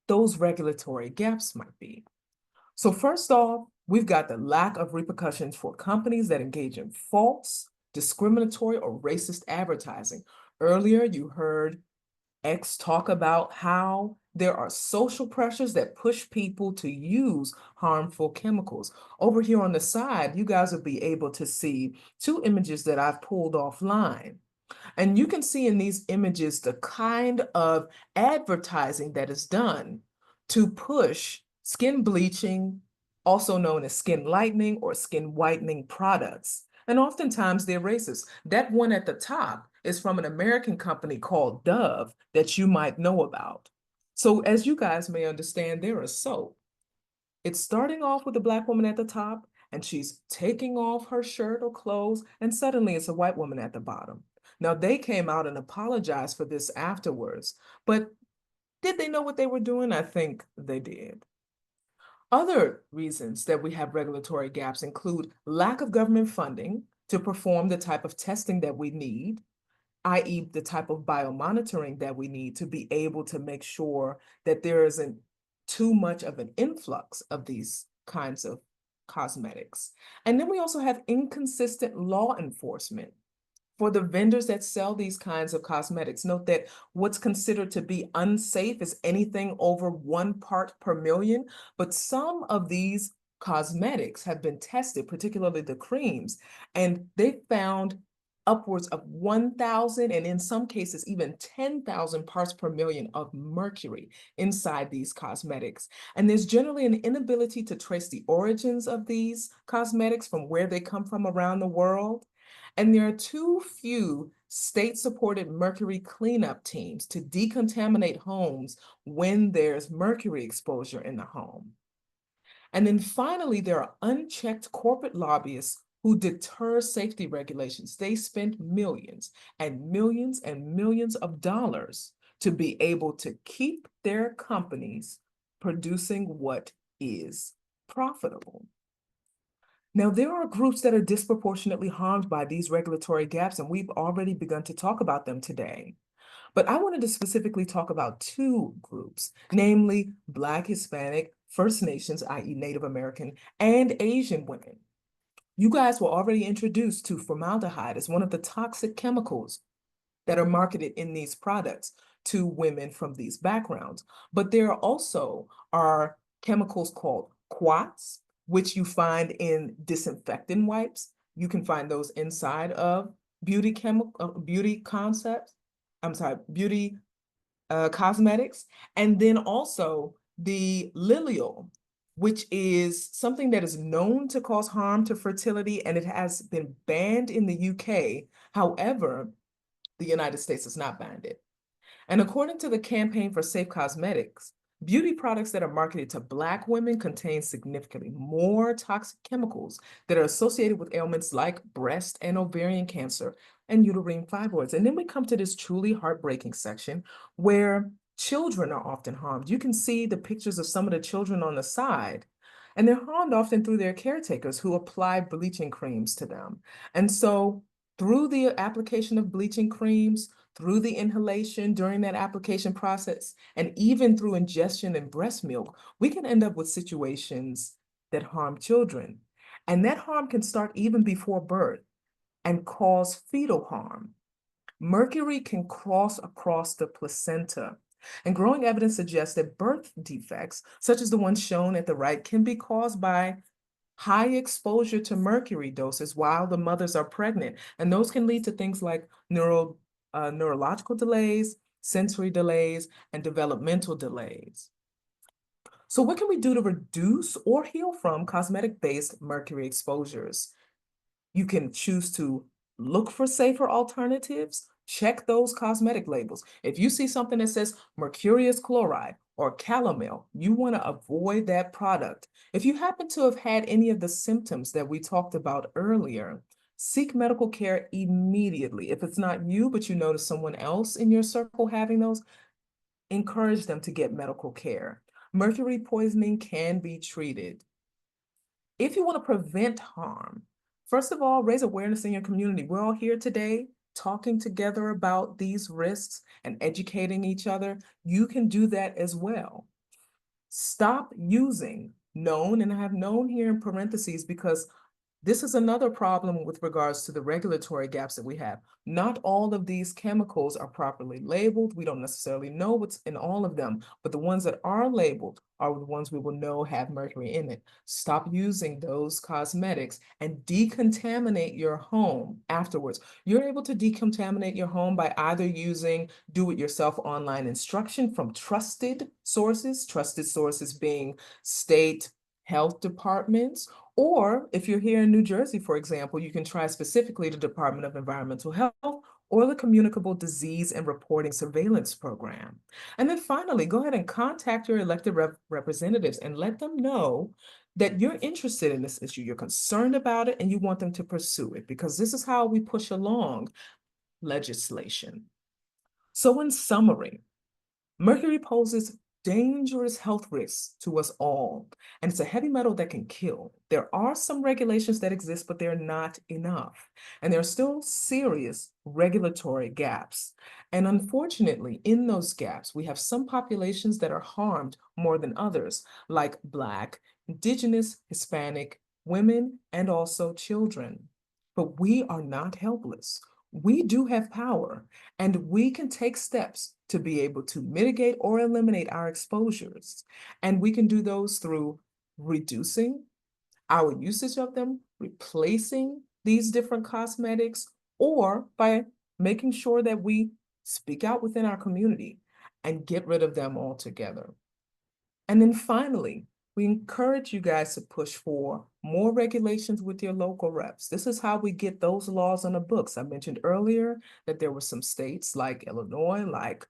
those regulatory gaps might be. So first off, we've got the lack of repercussions for companies that engage in false, discriminatory, or racist advertising. Earlier, you heard X talk about how there are social pressures that push people to use harmful chemicals. Over here on the side, you guys will be able to see two images that I've pulled offline. And you can see in these images the kind of advertising that is done to push skin bleaching, also known as skin lightening or skin whitening products. And oftentimes they're racist. That one at the top is from an American company called Dove that you might know about. So as you guys may understand, they're a soap. It's starting off with a Black woman at the top, and she's taking off her shirt or clothes, and suddenly it's a white woman at the bottom. Now, they came out and apologized for this afterwards, but did they know what they were doing? I think they did. Other reasons that we have regulatory gaps include lack of government funding to perform the type of testing that we need, i.e. the type of biomonitoring that we need to be able to make sure that there isn't too much of an influx of these kinds of cosmetics. And then we also have inconsistent law enforcement for the vendors that sell these kinds of cosmetics. Note that what's considered to be unsafe is anything over 1 part per million, but some of these cosmetics have been tested, particularly the creams, and they found upwards of 1,000 and in some cases even 10,000 parts per million of mercury inside these cosmetics. And there's generally an inability to trace the origins of these cosmetics from where they come from around the world. And there are too few state-supported mercury cleanup teams to decontaminate homes when there's mercury exposure in the home. And then finally, there are unchecked corporate lobbyists who deter safety regulations. They spend millions and millions and millions of dollars to be able to keep their companies producing what is profitable. Now, there are groups that are disproportionately harmed by these regulatory gaps, and we've already begun to talk about them today. But I wanted to specifically talk about two groups, namely Black, Hispanic, First Nations, i.e. Native American, and Asian women. You guys were already introduced to formaldehyde as one of the toxic chemicals that are marketed in these products to women from these backgrounds. But there also are chemicals called quats, which you find in disinfectant wipes. You can find those inside of beauty cosmetics. And then also the lilial, which is something that is known to cause harm to fertility, and it has been banned in the UK. However, the United States has not banned it. And according to the Campaign for Safe Cosmetics, beauty products that are marketed to Black women contain significantly more toxic chemicals that are associated with ailments like breast and ovarian cancer and uterine fibroids. And then we come to this truly heartbreaking section where Children are often harmed. You can see the pictures of some of the children on the side, and they're harmed often through their caretakers who apply bleaching creams to them. And so through the application of bleaching creams, through the inhalation during that application process, and even through ingestion in breast milk, we can end up with situations that harm children. And that harm can start even before birth and cause fetal harm. Mercury can cross across the placenta. And growing evidence suggests that birth defects, such as the ones shown at the right, can be caused by high exposure to mercury doses while the mothers are pregnant. And those can lead to things like neurological delays, sensory delays, and developmental delays. So what can we do to reduce or heal from cosmetic-based mercury exposures? You can choose to look for safer alternatives, check those cosmetic labels. If you see something that says mercurious chloride or calomel, you want to avoid that product. If you happen to have had any of the symptoms that we talked about earlier, seek medical care immediately. If it's not you, but you notice someone else in your circle having those, encourage them to get medical care. Mercury poisoning can be treated. If you want to prevent harm, first of all, raise awareness in your community. We're all here today talking together about these risks and educating each other. You can do that as well. Stop using known, and I have known here in parentheses because this is another problem with regards to the regulatory gaps that we have. Not all of these chemicals are properly labeled. We don't necessarily know what's in all of them, but the ones that are labeled are the ones we will know have mercury in it. Stop using those cosmetics and decontaminate your home afterwards. You're able to decontaminate your home by either using do-it-yourself online instruction from trusted sources being state health departments, or if you're here in New Jersey, for example, you can try specifically the Department of Environmental Health or the Communicable Disease and Reporting Surveillance Program. And then finally, go ahead and contact your elected representatives and let them know that you're interested in this issue, you're concerned about it, and you want them to pursue it, because this is how we push along legislation. So in summary, mercury poses dangerous health risks to us all, and it's a heavy metal that can kill. There are some regulations that exist, but they're not enough. And there are still serious regulatory gaps. And unfortunately, in those gaps, we have some populations that are harmed more than others, like Black, Indigenous, Hispanic, women, and also children. But we are not helpless. We do have power, and we can take steps to be able to mitigate or eliminate our exposures. And we can do those through reducing our usage of them, replacing these different cosmetics, or by making sure that we speak out within our community and get rid of them altogether. And then finally, we encourage you guys to push for more regulations with your local reps. This is how we get those laws on the books. I mentioned earlier that there were some states like Illinois, like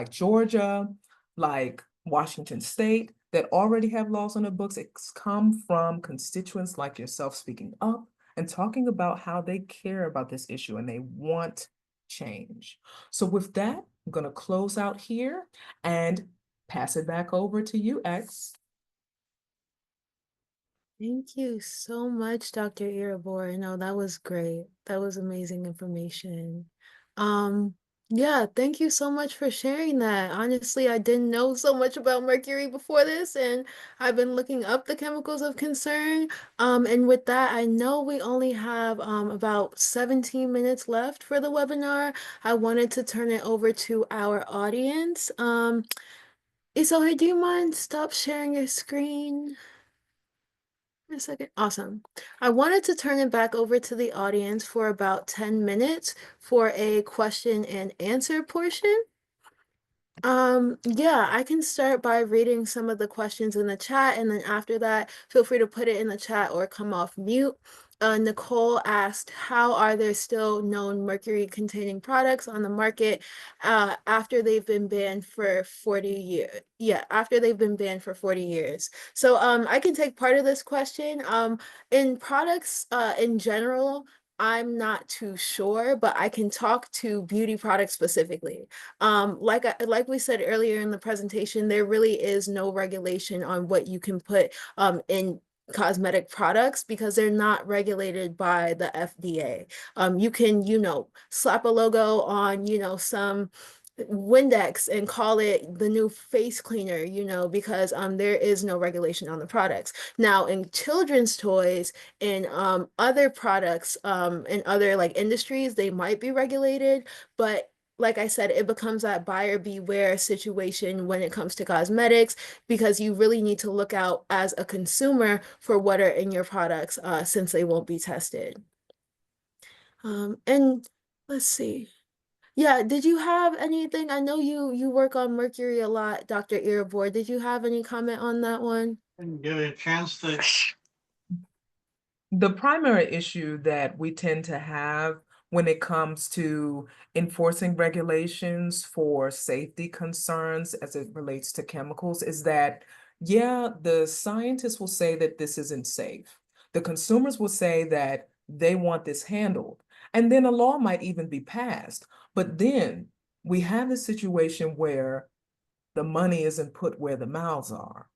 Georgia, like Washington State, that already have laws on the books. It's come from constituents like yourself speaking up and talking about how they care about this issue and they want change. So with that, I'm going to close out here and pass it back over to you, X. Thank you so much, Dr. Irabor. No, that was great. That was amazing information. Yeah, thank you so much for sharing that. Honestly, I didn't know so much about mercury before this, and I've been looking up the chemicals of concern. And with that, I know we only have about 17 minutes left for the webinar. I wanted to turn it over to our audience. Esohe, do you mind stop sharing your screen? A second. Awesome. I wanted to turn it back over to the audience for about 10 minutes for a question and answer portion. Yeah, I can start by reading some of the questions in the chat, and then after that, feel free to put it in the chat or come off mute. Nicole asked, how are there still known mercury-containing products on the market after they've been banned for 40 years? Yeah, after they've been banned for 40 years. So I can take part of this question. In products in general, I'm not too sure, but I can talk to beauty products specifically. Like we said earlier in the presentation, there really is no regulation on what you can put in cosmetic products because they're not regulated by the FDA. You can, slap a logo on, some Windex and call it the new face cleaner, because there is no regulation on the products. Now, in children's toys and other products in other like industries, they might be regulated, but like I said, it becomes that buyer beware situation when it comes to cosmetics because you really need to look out as a consumer for what are in your products since they won't be tested. And let's see. Yeah, did you have anything? I know you work on mercury a lot, Dr. Irabor. Did you have any comment on that one? Didn't get a chance to. The primary issue that we tend to have when it comes to enforcing regulations for safety concerns as it relates to chemicals is that, yeah, the scientists will say that this isn't safe. The consumers will say that they want this handled. And then a law might even be passed. But then we have the situation where the money isn't put where the mouths are.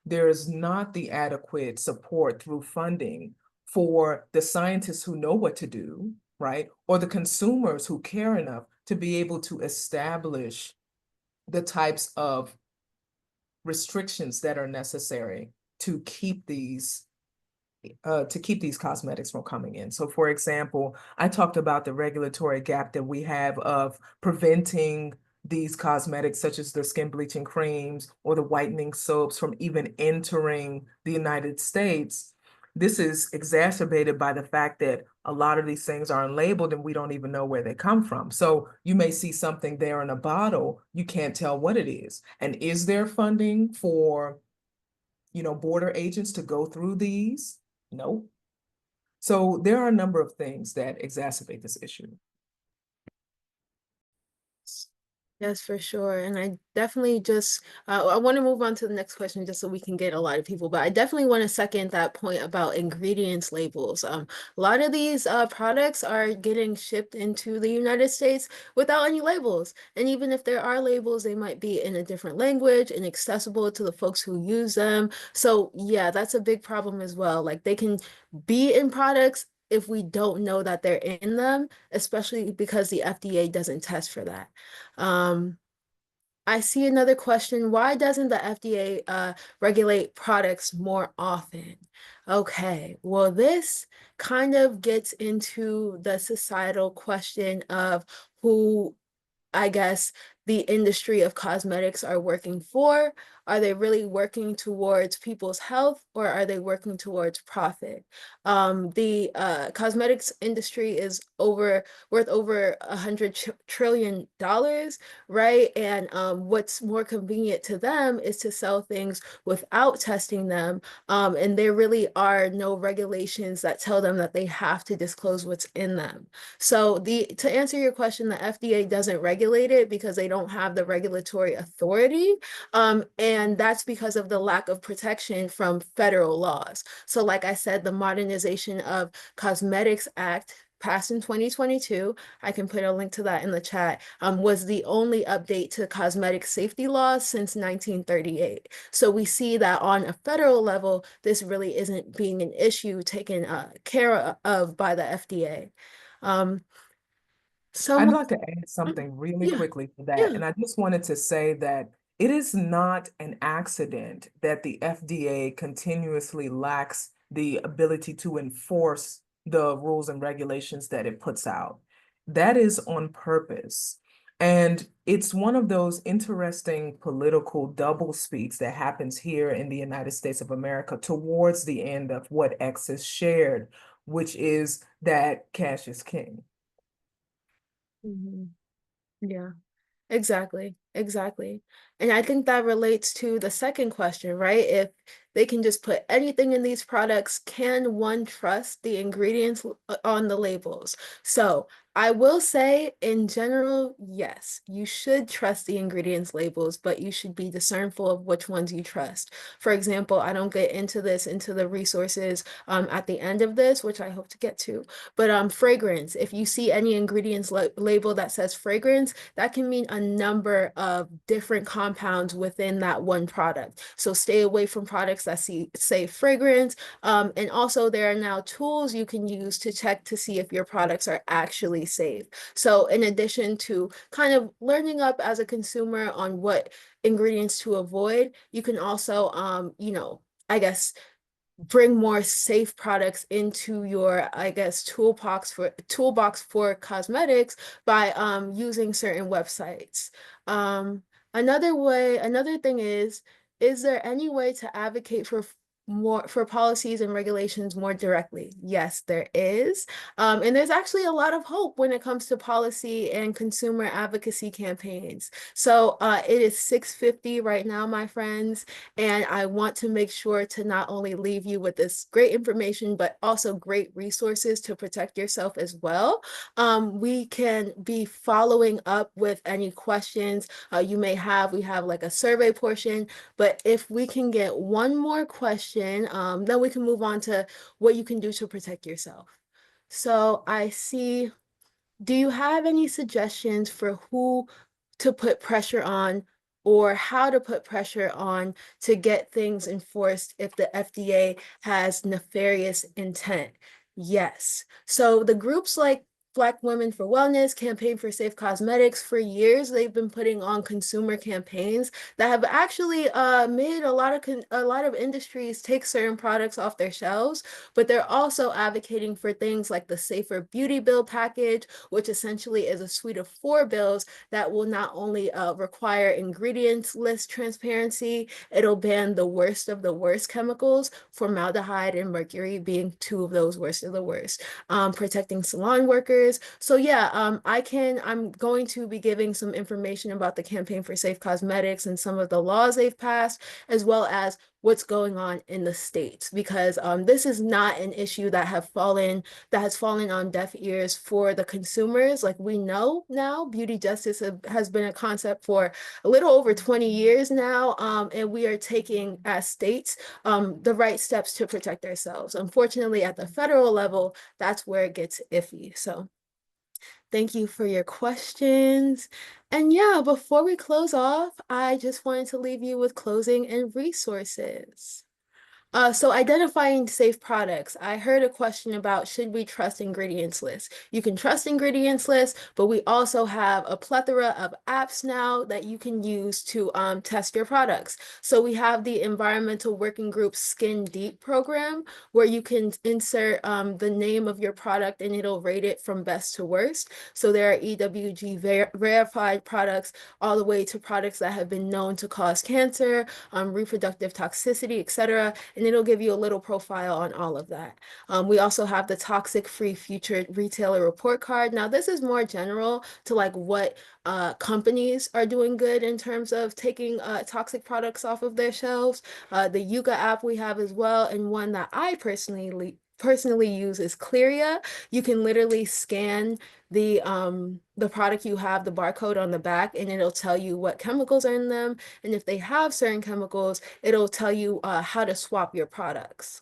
There is not the adequate support through funding for the scientists who know what to do, right? Or the consumers who care enough to be able to establish the types of restrictions that are necessary to keep these cosmetics from coming in. So for example, I talked about the regulatory gap that we have of preventing these cosmetics such as the skin bleaching creams or the whitening soaps from even entering the United States. This is exacerbated by the fact that a lot of these things are unlabeled and we don't even know where they come from. So you may see something there in a bottle, you can't tell what it is. And is there funding for, border agents to go through these? No. So there are a number of things that exacerbate this issue. Yes, for sure. And I definitely just, I want to move on to the next question just so we can get a lot of people, but I definitely want to second that point about ingredients labels. A lot of these products are getting shipped into the United States without any labels. And even if there are labels, they might be in a different language and accessible to the folks who use them. So yeah, that's a big problem as well. Like they can be in products if we don't know that they're in them, especially because the FDA doesn't test for that. I see another question. Why doesn't the FDA regulate products more often? Okay, well, this kind of gets into the societal question of who I guess the industry of cosmetics are working for. Are they really working towards people's health or are they working towards profit? The cosmetics industry is worth over $100 trillion, right? And what's more convenient to them is to sell things without testing them. And there really are no regulations that tell them that they have to disclose what's in them. So to answer your question, the FDA doesn't regulate it because they don't have the regulatory authority. And that's because of the lack of protection from federal laws. So like I said, the Modernization of Cosmetics Act passed in 2022, I can put a link to that in the chat, was the only update to cosmetic safety laws since 1938. So we see that on a federal level, this really isn't being an issue taken care of by the FDA. I'd like to add something really Yeah, quickly to that. yeah. And I just wanted to say that it is not an accident that the FDA continuously lacks the ability to enforce the rules and regulations that it puts out. That is on purpose. And it's one of those interesting political double speaks that happens here in the United States of America towards the end of what X has shared, which is that cash is king. Mhm. Yeah, exactly. Exactly. And I think that relates to the second question, right? If they can just put anything in these products, can one trust the ingredients on the labels? So I will say, in general, yes, you should trust the ingredients labels, but you should be discernful of which ones you trust. For example, I don't get into the resources at the end of this, which I hope to get to, but fragrance, if you see any ingredients label that says fragrance, that can mean a number of different compounds within that one product. So stay away from products that say fragrance. And also there are now tools you can use to check to see if your products are actually safe. So in addition to kind of learning up as a consumer on what ingredients to avoid, you can also, I guess, bring more safe products into your, I guess, toolbox for cosmetics by using certain websites. Another thing is there any way to advocate for policies and regulations more directly? Yes, there is. And there's actually a lot of hope when it comes to policy and consumer advocacy campaigns. So it is 6:50 right now, my friends. And I want to make sure to not only leave you with this great information, but also great resources to protect yourself as well. We can be following up with any questions you may have. We have like a survey portion, but if we can get one more question, then we can move on to what you can do to protect yourself. So I see, do you have any suggestions for who to put pressure on or how to put pressure on to get things enforced if the FDA has nefarious intent? Yes. So the groups like Black Women for Wellness, Campaign for Safe Cosmetics, for years they've been putting on consumer campaigns that have actually made a lot of industries take certain products off their shelves, but they're also advocating for things like the Safer Beauty Bill package, which essentially is a suite of 4 bills that will not only require ingredients list transparency, it'll ban the worst of the worst chemicals, formaldehyde and mercury being 2 of those worst of the worst, protecting salon workers. So yeah, I'm going to be giving some information about the Campaign for Safe Cosmetics and some of the laws they've passed, as well as what's going on in the states, because this is not an issue that has fallen on deaf ears for the consumers. Like, we know now, beauty justice has been a concept for a little over 20 years now, and we are taking as states the right steps to protect ourselves. Unfortunately, at the federal level, that's where it gets iffy. So thank you for your questions. And yeah, before we close off, I just wanted to leave you with closing and resources. So identifying safe products. I heard a question about, should we trust ingredients lists? You can trust ingredients lists, but we also have a plethora of apps now that you can use to test your products. So we have the Environmental Working Group Skin Deep program, where you can insert the name of your product and it'll rate it from best to worst. So there are EWG verified products all the way to products that have been known to cause cancer, reproductive toxicity, etc. And it'll give you a little profile on all of that. We also have the Toxic Free Future Retailer Report Card. Now, this is more general to like what companies are doing good in terms of taking toxic products off of their shelves. The Yuga app we have as well, and one that I personally use is Clearia. You can literally scan the product you have, the barcode on the back, and it'll tell you what chemicals are in them. And if they have certain chemicals, it'll tell you how to swap your products.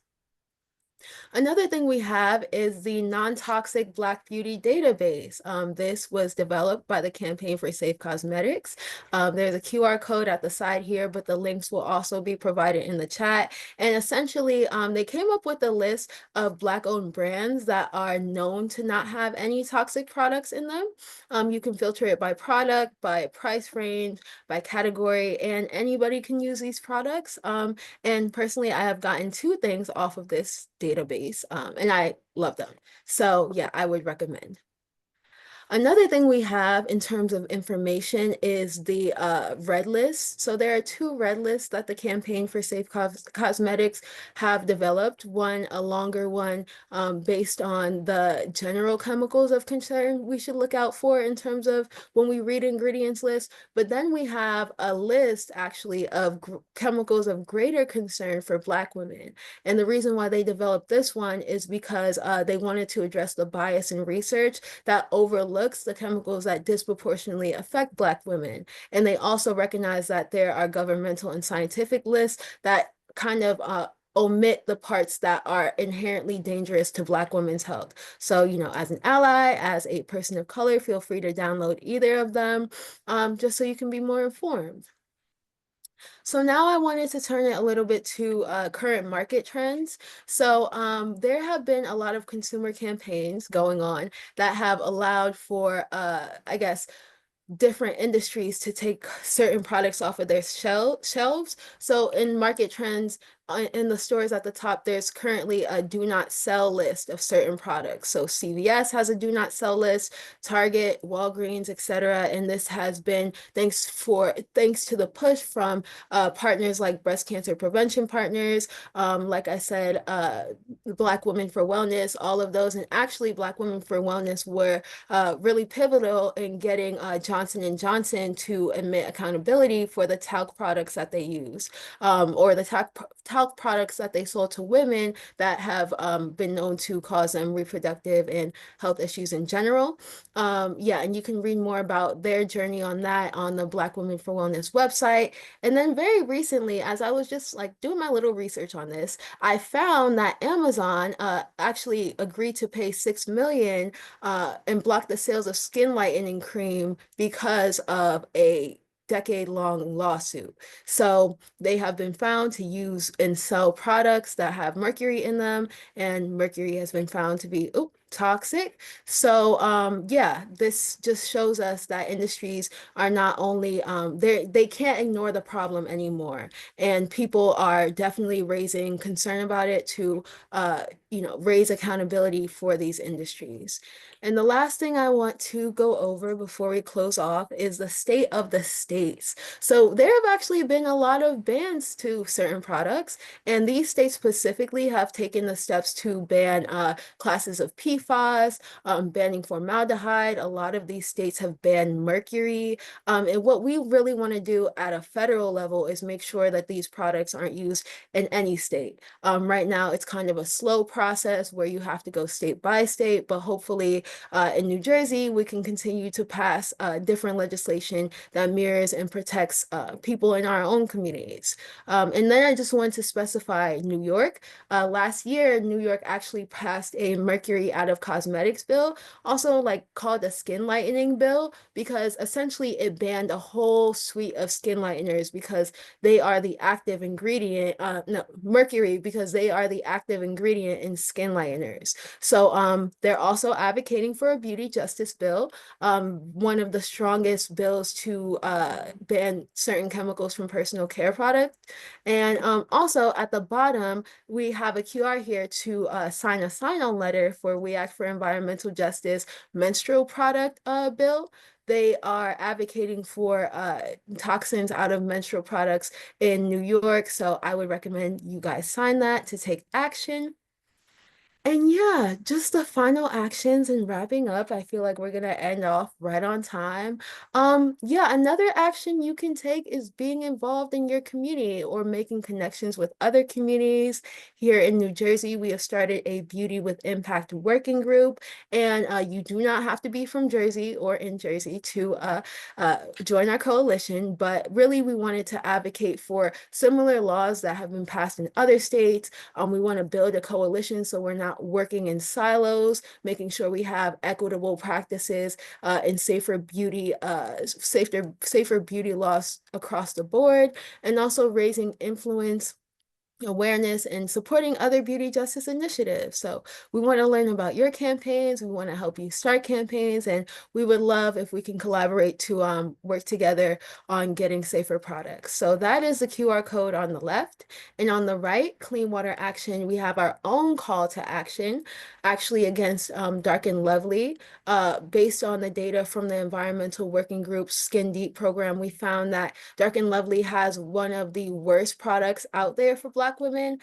Another thing we have is the non-toxic Black Beauty database. This was developed by the Campaign for Safe Cosmetics. There's a QR code at the side here, but the links will also be provided in the chat. And essentially, they came up with a list of Black-owned brands that are known to not have any toxic products in them. You can filter it by product, by price range, by category, and anybody can use these products. And personally, I have gotten 2 things off of this database, and I love them. So yeah, I would recommend. Another thing we have in terms of information is the red list. So there are two red lists that the Campaign for Safe Cosmetics have developed. One, a longer one, based on the general chemicals of concern we should look out for in terms of when we read ingredients list. But then we have a list actually of chemicals of greater concern for Black women. And the reason why they developed this one is because they wanted to address the bias in research that overlooks the chemicals that disproportionately affect Black women. And they also recognize that there are governmental and scientific lists that kind of omit the parts that are inherently dangerous to Black women's health. So, you know, as an ally, as a person of color, feel free to download either of them, just so you can be more informed. So now I wanted to turn it a little bit to current market trends. So there have been a lot of consumer campaigns going on that have allowed for, I guess, different industries to take certain products off of their shelves. So in market trends, in the stores at the top, there's currently a do not sell list of certain products. So CVS has a do not sell list, Target, Walgreens, etc. And this has been thanks to the push from partners like Breast Cancer Prevention Partners, like I said, Black Women for Wellness, all of those. And actually, Black Women for Wellness were really pivotal in getting Johnson & Johnson to admit accountability for the talc products that they use, or the talc products that they sold to women that have been known to cause them reproductive and health issues in general. Yeah, and you can read more about their journey on that on the Black Women for Wellness website. And then very recently, as I was just like doing my little research on this, I found that Amazon actually agreed to pay $6 million and block the sales of skin lightening cream because of a decade-long lawsuit. So they have been found to use and sell products that have mercury in them, and mercury has been found to be toxic. So yeah, this just shows us that industries are not only they can't ignore the problem anymore, and people are definitely raising concern about it to you know, raise accountability for these industries. And the last thing I want to go over before we close off is the state of the states. So there have actually been a lot of bans to certain products, and these states specifically have taken the steps to ban classes of PFAS, banning formaldehyde. A lot of these states have banned mercury. And what we really want to do at a federal level is make sure that these products aren't used in any state. Right now, it's kind of a slow process where you have to go state by state, but hopefully in New Jersey, we can continue to pass different legislation that mirrors and protects people in our own communities. And then I just want to specify New York. Last year, New York actually passed a mercury out of cosmetics bill, also like called a skin lightening bill, because essentially it banned a whole suite of skin lighteners because they are the active ingredient, mercury, because they are the active ingredient in skin lighteners. So they're also advocating for a beauty justice bill, one of the strongest bills to ban certain chemicals from personal care products. And also at the bottom, we have a QR here to sign a sign-on letter for We Act for Environmental Justice menstrual product bill. They are advocating for toxins out of menstrual products in New York. So I would recommend you guys sign that to take action. And yeah, just the final actions and wrapping up. I feel like we're gonna end off right on time. Yeah, another action you can take is being involved in your community or making connections with other communities. Here in New Jersey, we have started a Beauty with Impact working group, and you do not have to be from Jersey or in Jersey to join our coalition, but really we wanted to advocate for similar laws that have been passed in other states. We want to build a coalition so we're not working in silos, making sure we have equitable practices and safer beauty laws across the board, and also raising influence awareness and supporting other beauty justice initiatives. So we want to learn about your campaigns. We want to help you start campaigns, and we would love if we can collaborate to work together on getting safer products. So that is the QR code on the left. And on the right, Clean Water Action, we have our own call to action, actually against Dark and Lovely. Based on the data from the Environmental Working Group's Skin Deep program, we found that Dark and Lovely has one of the worst products out there for Black women.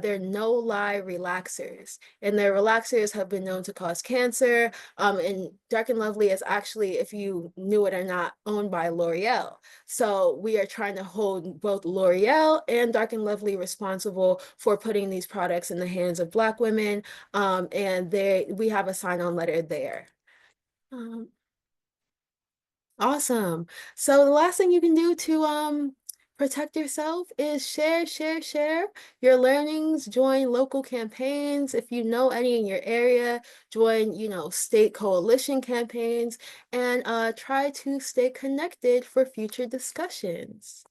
They're no-lie relaxers, and their relaxers have been known to cause cancer. And Dark and Lovely is actually, if you knew it or not, owned by L'Oreal. So we are trying to hold both L'Oreal and Dark and Lovely responsible for putting these products in the hands of Black women. And we have a sign-on letter there. Awesome. So the last thing you can do to protect yourself is share your learnings, join local campaigns. If you know any in your area, join, state coalition campaigns, and try to stay connected for future discussions.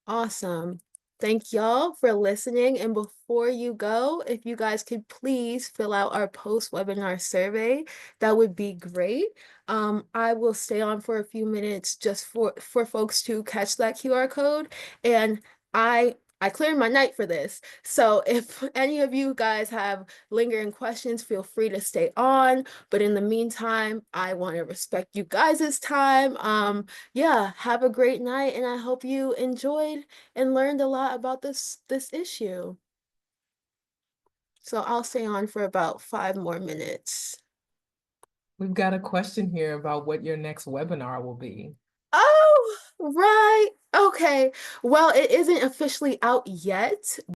Awesome. Thank y'all for listening. And before you go, if you guys could please fill out our post-webinar survey, that would be great. I will stay on for a few minutes just for folks to catch that QR code. And I cleared my night for this. So if any of you guys have lingering questions, feel free to stay on. But in the meantime, I want to respect you guys' time. Yeah, have a great night, and I hope you enjoyed and learned a lot about this issue. So I'll stay on for about 5 more minutes. We've got a question here about what your next webinar will be. Oh, right. Okay. Well, it isn't officially out yet,